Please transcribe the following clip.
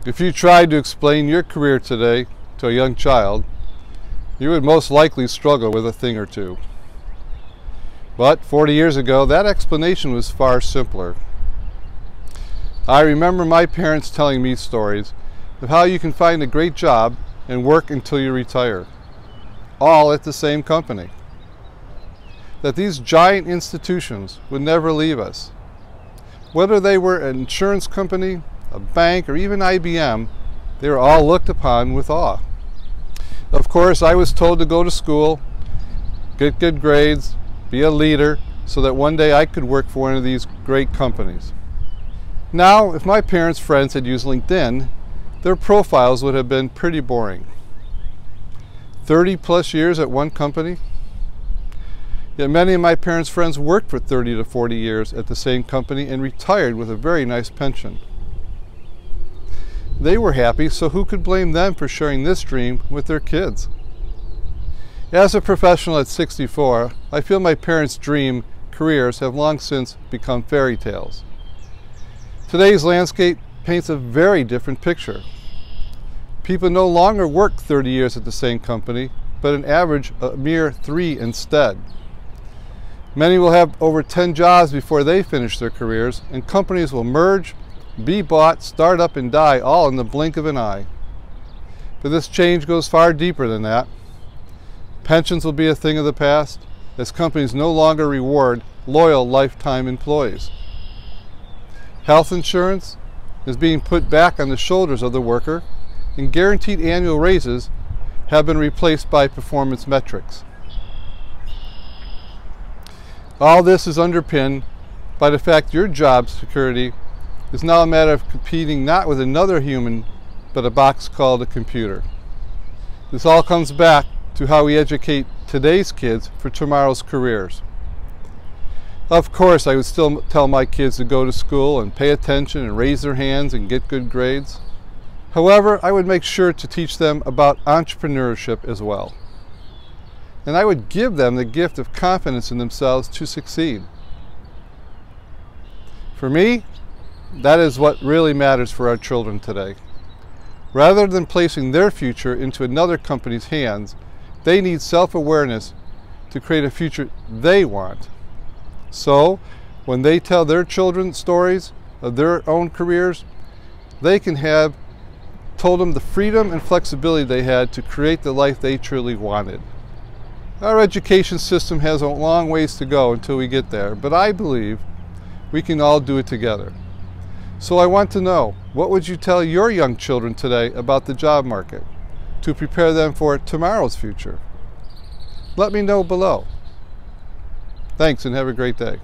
If you tried to explain your career today to a young child, you would most likely struggle with a thing or two. But 40 years ago, that explanation was far simpler. I remember my parents telling me stories of how you can find a great job and work until you retire, all at the same company. That these giant institutions would never leave us. Whether they were an insurance company, a bank, or even IBM, they were all looked upon with awe. Of course, I was told to go to school, get good grades, be a leader, so that one day I could work for one of these great companies. Now, if my parents' friends had used LinkedIn, their profiles would have been pretty boring. 30+ years at one company? Yet many of my parents' friends worked for 30 to 40 years at the same company and retired with a very nice pension. They were happy, so who could blame them for sharing this dream with their kids? As a professional at 64, I feel my parents' dream careers have long since become fairy tales. Today's landscape paints a very different picture. People no longer work 30 years at the same company, but an average a mere 3 instead. Many will have over 10 jobs before they finish their careers, and companies will merge, be bought, start up, and die all in the blink of an eye. But this change goes far deeper than that. Pensions will be a thing of the past, as companies no longer reward loyal lifetime employees. Health insurance is being put back on the shoulders of the worker, and guaranteed annual raises have been replaced by performance metrics. All this is underpinned by the fact your job security is now a matter of competing not with another human, but a box called a computer. This all comes back to how we educate today's kids for tomorrow's careers. Of course, I would still tell my kids to go to school and pay attention and raise their hands and get good grades. However, I would make sure to teach them about entrepreneurship as well. And I would give them the gift of confidence in themselves to succeed. For me, that is what really matters for our children today. Rather than placing their future into another company's hands, they need self-awareness to create a future they want. So, when they tell their children stories of their own careers, they can have told them the freedom and flexibility they had to create the life they truly wanted. Our education system has a long ways to go until we get there, but I believe we can all do it together. So I want to know, what would you tell your young children today about the job market to prepare them for tomorrow's future? Let me know below. Thanks and have a great day.